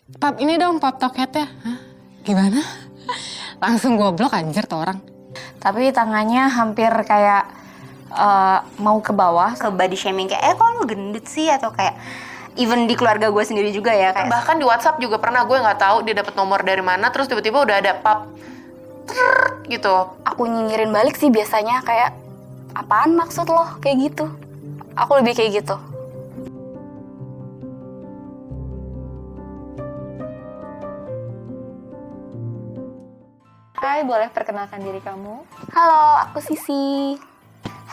Pap ini dong pap toket ya. Hah? Gimana? Langsung gue blok anjir tuh orang. Tapi tangannya hampir kayak mau ke bawah. Ke body shaming kayak, kok lu gendut sih? Atau kayak, even di keluarga gue sendiri juga ya. Kayak, bahkan di WhatsApp juga pernah, gue nggak tahu dia dapat nomor dari mana, terus tiba-tiba udah ada pap gitu. Aku nyinyirin balik sih biasanya kayak, apaan maksud lo kayak gitu? Aku lebih kayak gitu. Hai, boleh perkenalkan diri kamu? Halo, aku Sisi.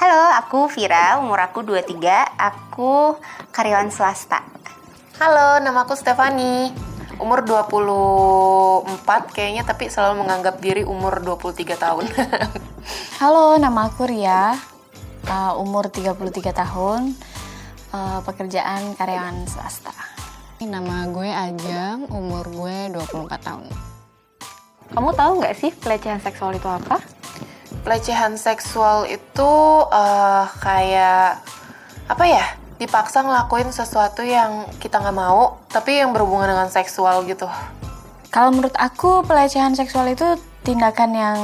halo, aku Vira, umur aku 23, aku karyawan swasta. Halo, nama aku Stefani. Umur 24 kayaknya, tapi selalu menganggap diri umur 23 tahun. Halo, nama aku Ria. Umur 33 tahun. Pekerjaan karyawan swasta. Nama gue Ajeng, umur gue 24 tahun. Kamu tahu nggak sih pelecehan seksual itu apa? Pelecehan seksual itu kayak apa ya? Dipaksa ngelakuin sesuatu yang kita nggak mau, tapi yang berhubungan dengan seksual gitu. Kalau menurut aku, pelecehan seksual itu tindakan yang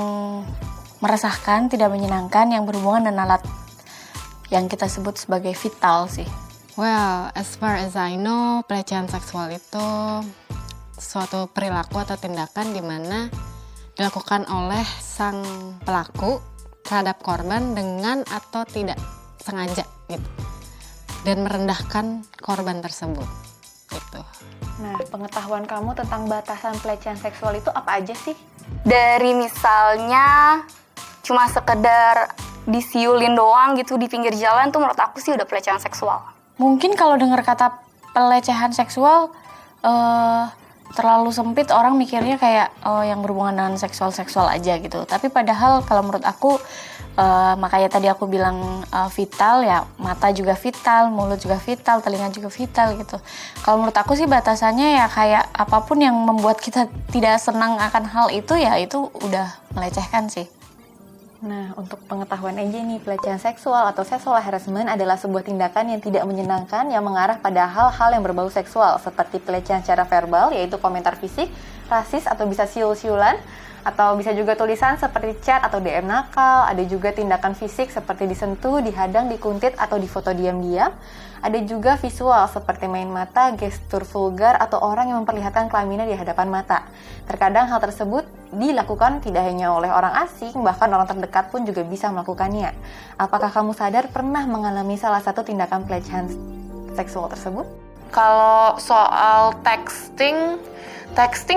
meresahkan, tidak menyenangkan, yang berhubungan dengan alat yang kita sebut sebagai vital sih. Well, as far as I know, pelecehan seksual itu suatu perilaku atau tindakan di mana dilakukan oleh sang pelaku terhadap korban dengan atau tidak sengaja gitu, dan merendahkan korban tersebut gitu. Nah, pengetahuan kamu tentang batasan pelecehan seksual itu apa aja sih? Dari misalnya cuma sekedar disiulin doang gitu di pinggir jalan tuh menurut aku sih udah pelecehan seksual. Mungkin kalau dengar kata pelecehan seksual terlalu sempit, orang mikirnya kayak yang berhubungan dengan seksual aja gitu. Tapi padahal kalau menurut aku makanya tadi aku bilang vital ya, mata juga vital, mulut juga vital, telinga juga vital gitu. Kalau menurut aku sih batasannya ya kayak apapun yang membuat kita tidak senang akan hal itu ya itu udah melecehkan sih. Nah, untuk pengetahuan aja nih, pelecehan seksual atau sexual harassment adalah sebuah tindakan yang tidak menyenangkan yang mengarah pada hal-hal yang berbau seksual, seperti pelecehan secara verbal, yaitu komentar fisik, rasis atau bisa siul-siulan, atau bisa juga tulisan seperti chat atau DM nakal. Ada juga tindakan fisik seperti disentuh, dihadang, dikuntit, atau difoto diam-diam. Ada juga visual seperti main mata, gestur vulgar, atau orang yang memperlihatkan kelaminnya di hadapan mata. Terkadang hal tersebut dilakukan tidak hanya oleh orang asing, bahkan orang terdekat pun juga bisa melakukannya. Apakah kamu sadar pernah mengalami salah satu tindakan pelecehan seksual tersebut? Kalau soal texting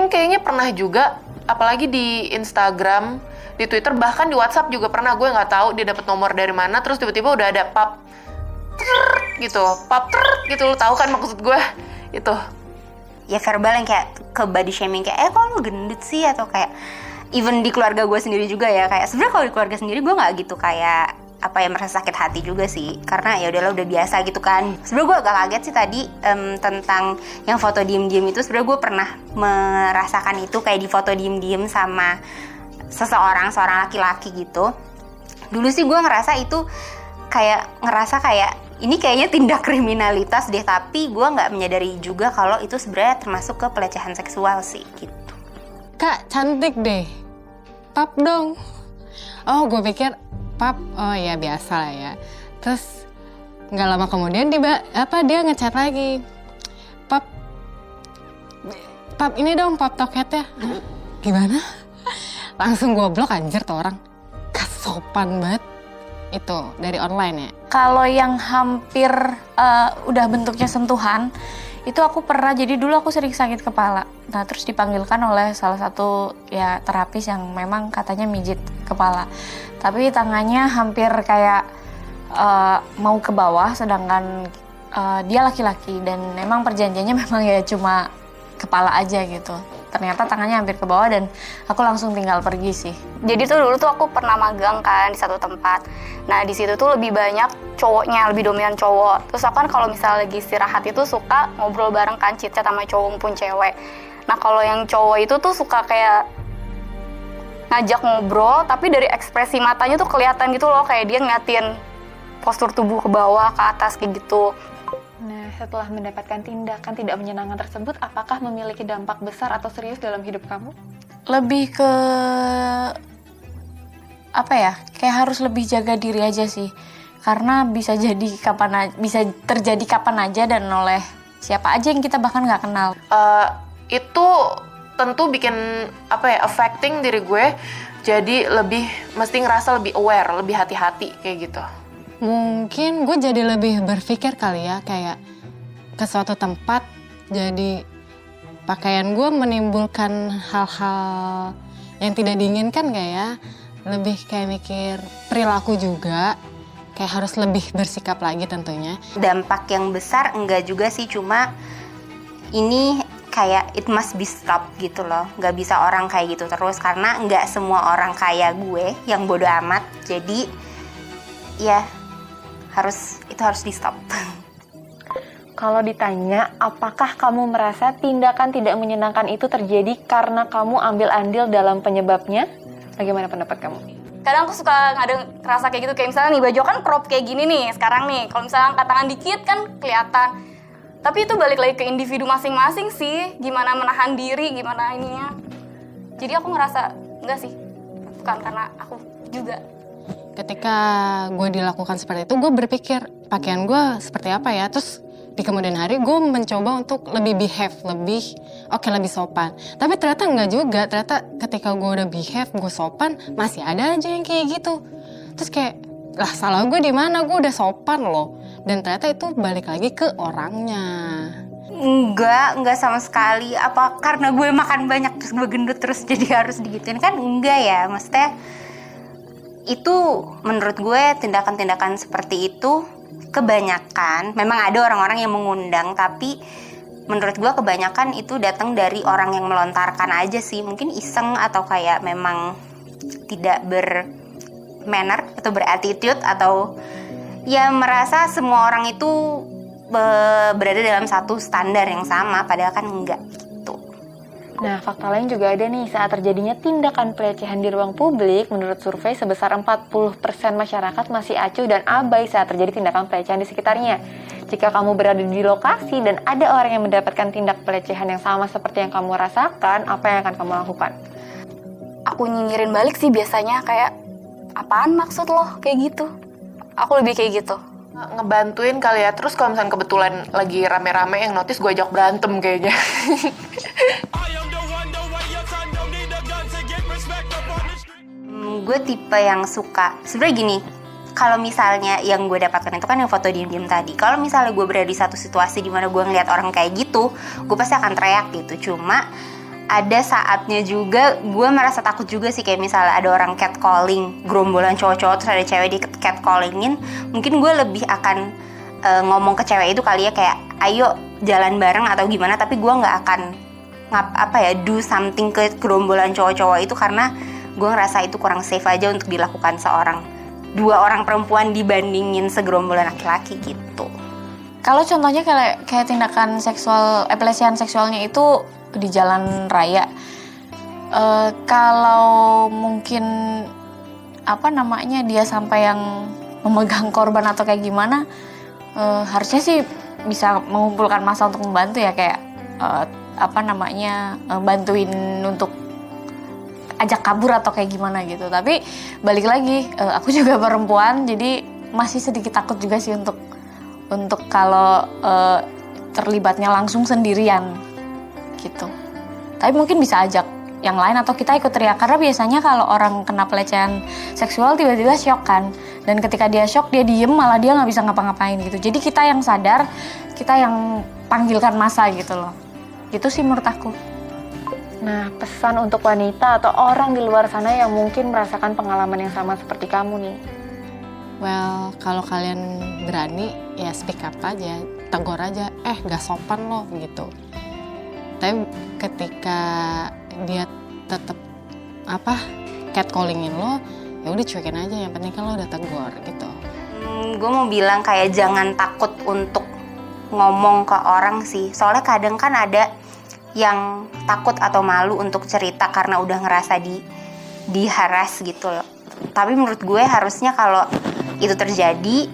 kayaknya pernah juga, apalagi di Instagram, di Twitter, bahkan di WhatsApp juga pernah. Gue nggak tahu dia dapat nomor dari mana, terus tiba-tiba udah ada pap gitu, lo tahu kan maksud gue itu. Ya verbal yang kayak ke body shaming kayak, kok lu gendut sih? Atau kayak, even di keluarga gue sendiri juga ya, kayak sebenarnya kalau di keluarga sendiri gue nggak gitu kayak apa ya, merasa sakit hati juga sih, karena ya udahlah udah biasa gitu kan. Sebenarnya gue agak kaget sih tadi tentang yang foto diem-diem itu. Sebenarnya gue pernah merasakan itu, kayak di foto diem-diem sama seorang laki-laki gitu. Dulu sih gue ngerasa itu kayak ini kayaknya tindak kriminalitas deh, tapi gue nggak menyadari juga kalau itu sebenarnya termasuk ke pelecehan seksual sih gitu. Kak, cantik deh. Pap dong. Oh, gue pikir pap, oh ya biasa lah ya. Terus nggak lama kemudian dia ngechat lagi. Pap ini dong pap toket ya. Hah? Gimana? Langsung gue blok anjir tuh orang. Kasopan banget. Itu dari online ya. Kalau yang hampir udah bentuknya sentuhan, itu aku pernah, jadi dulu aku sering sakit kepala. Nah terus dipanggilkan oleh salah satu ya terapis yang memang katanya mijit kepala. Tapi tangannya hampir kayak mau ke bawah, sedangkan dia laki-laki dan memang perjanjiannya memang ya cuma kepala aja gitu. Ternyata tangannya hampir ke bawah dan aku langsung tinggal pergi sih. Jadi tuh dulu tuh aku pernah magang kan di satu tempat. Nah di situ tuh lebih banyak cowoknya, lebih dominan cowok. Terus aku kan kalau misalnya lagi istirahat itu suka ngobrol bareng kan, chit-chat sama cowok maupun cewek. Nah kalau yang cowok itu tuh suka kayak ngajak ngobrol, tapi dari ekspresi matanya tuh kelihatan gitu loh, kayak dia ngeliatin postur tubuh ke bawah, ke atas kayak gitu. Nah, setelah mendapatkan tindakan tidak menyenangkan tersebut, apakah memiliki dampak besar atau serius dalam hidup kamu? Lebih ke apa ya? Kayak harus lebih jaga diri aja sih. Karena bisa bisa terjadi kapan aja dan oleh siapa aja yang kita bahkan nggak kenal. Itu tentu bikin affecting diri gue, jadi lebih mesti ngerasa lebih aware, lebih hati-hati kayak gitu. Mungkin gue jadi lebih berpikir kali ya, kayak ke suatu tempat jadi pakaian gue menimbulkan hal-hal yang tidak diinginkan gak ya. Lebih kayak mikir perilaku juga, kayak harus lebih bersikap lagi tentunya. Dampak yang besar enggak juga sih, cuma ini kayak it must be stopped gitu loh. Nggak bisa orang kayak gitu terus, karena nggak semua orang kayak gue yang bodoh amat. Jadi ya itu harus di stop. Kalau ditanya, apakah kamu merasa tindakan tidak menyenangkan itu terjadi karena kamu ambil andil dalam penyebabnya? Bagaimana pendapat kamu? Kadang aku suka ngerasa kayak gitu, kayak misalnya nih baju kan crop kayak gini nih sekarang nih, kalau misalnya angkat tangan dikit kan kelihatan. Tapi itu balik lagi ke individu masing-masing sih, gimana menahan diri, gimana ininya. Jadi aku ngerasa enggak sih, bukan karena aku juga. Ketika gue dilakukan seperti itu, gue berpikir pakaian gue seperti apa ya. Terus di kemudian hari gue mencoba untuk lebih behave, lebih sopan. Tapi ternyata enggak juga, ternyata ketika gue udah behave, gue sopan, masih ada aja yang kayak gitu. Terus kayak, lah salah gue di mana? Gue udah sopan loh. Dan ternyata itu balik lagi ke orangnya. Enggak sama sekali. Apa karena gue makan banyak terus gue gendut terus jadi harus digituin? Kan enggak ya, maksudnya itu menurut gue tindakan-tindakan seperti itu kebanyakan, memang ada orang-orang yang mengundang, tapi menurut gue kebanyakan itu datang dari orang yang melontarkan aja sih. Mungkin iseng atau kayak memang tidak bermanner atau berattitude, atau ya merasa semua orang itu berada dalam satu standar yang sama, padahal kan enggak gitu. Nah, fakta lain juga ada nih, saat terjadinya tindakan pelecehan di ruang publik, menurut survei sebesar 40% masyarakat masih acuh dan abai saat terjadi tindakan pelecehan di sekitarnya. Jika kamu berada di lokasi dan ada orang yang mendapatkan tindak pelecehan yang sama seperti yang kamu rasakan, apa yang akan kamu lakukan? Aku nyinyirin balik sih biasanya, kayak apaan maksud lo kayak gitu. Aku lebih kayak gitu. Ngebantuin kali ya, terus kalau misalnya kebetulan lagi rame-rame yang notice, gue ajak berantem kayaknya. Gue tipe yang suka, sebenarnya gini, kalau misalnya yang gue dapatkan itu kan yang foto diem-diem tadi. Kalau misalnya gue berada di satu situasi di mana gue ngeliat orang kayak gitu, gue pasti akan teriak gitu. Cuma ada saatnya juga gue merasa takut juga sih, kayak misalnya ada orang catcalling, gerombolan cowok-cowok terus ada cewek di catcallingin, mungkin gue lebih akan ngomong ke cewek itu kali ya, kayak ayo jalan bareng atau gimana, tapi gue nggak akan do something ke gerombolan cowok-cowok itu, karena gue ngerasa itu kurang safe aja untuk dilakukan dua orang perempuan dibandingin segerombolan laki-laki gitu. Kalau contohnya kayak tindakan pelecehan seksualnya itu di jalan raya, kalau mungkin dia sampai yang memegang korban atau kayak gimana, harusnya sih bisa mengumpulkan massa untuk membantu ya, kayak bantuin untuk ajak kabur atau kayak gimana gitu. Tapi balik lagi, aku juga perempuan, jadi masih sedikit takut juga sih untuk kalau terlibatnya langsung sendirian gitu. Tapi mungkin bisa ajak yang lain atau kita ikut teriak, karena biasanya kalau orang kena pelecehan seksual tiba-tiba shock kan, dan ketika dia shock dia diem, malah dia nggak bisa ngapa-ngapain gitu. Jadi kita yang sadar, kita yang panggilkan massa gitu loh. Gitu sih menurut aku. Nah, pesan untuk wanita atau orang di luar sana yang mungkin merasakan pengalaman yang sama seperti kamu nih. Well, kalau kalian berani ya speak up aja, tegur aja, gak sopan lo gitu. Tapi ketika dia tetap catcallingin lo, ya udah cuekin aja, yang penting kan lo udah tegur gitu. Gue mau bilang kayak jangan takut untuk ngomong ke orang sih, soalnya kadang kan ada yang takut atau malu untuk cerita karena udah ngerasa diharas gitu loh. Tapi menurut gue harusnya kalau itu terjadi,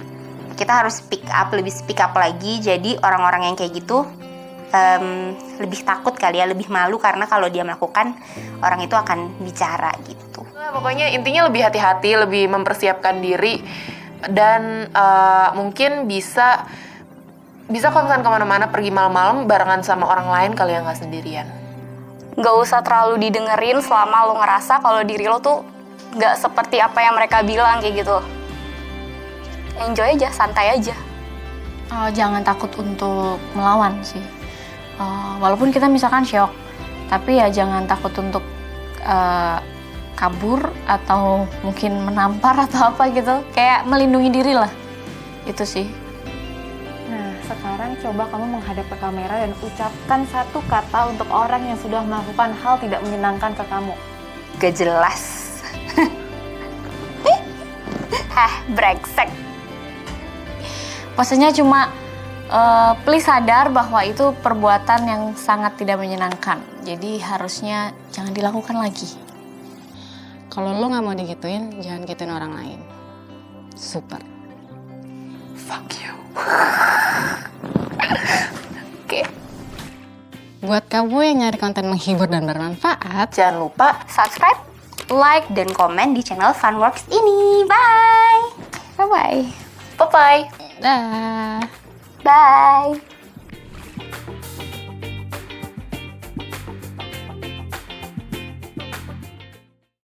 kita harus lebih speak up lagi. Jadi orang-orang yang kayak gitu lebih takut kali ya, lebih malu karena kalau dia melakukan, orang itu akan bicara gitu. Nah, pokoknya intinya lebih hati-hati, lebih mempersiapkan diri, dan mungkin bisa kalau misalkan kemana-mana pergi malam-malam barengan sama orang lain kali ya, nggak sendirian. Nggak usah terlalu didengerin selama lo ngerasa kalau diri lo tuh nggak seperti apa yang mereka bilang kayak gitu. Enjoy aja, santai aja. Jangan takut untuk melawan sih. Walaupun kita misalkan shock, tapi ya jangan takut untuk kabur atau mungkin menampar atau apa gitu. Kayak melindungi diri lah. Itu sih. Nah, sekarang coba kamu menghadap ke kamera dan ucapkan satu kata untuk orang yang sudah melakukan hal tidak menyenangkan ke kamu. Gak jelas. Brengsek. Maksudnya cuma please sadar bahwa itu perbuatan yang sangat tidak menyenangkan. Jadi harusnya jangan dilakukan lagi. Kalau lo nggak mau digituin, jangan gituin orang lain. Super. Fuck you. Oke. Buat kamu yang nyari konten menghibur dan bermanfaat, Jangan lupa Subscribe, like, dan komen di channel Funworks ini. Bye! Bye-bye. bye-bye. dah. Bye.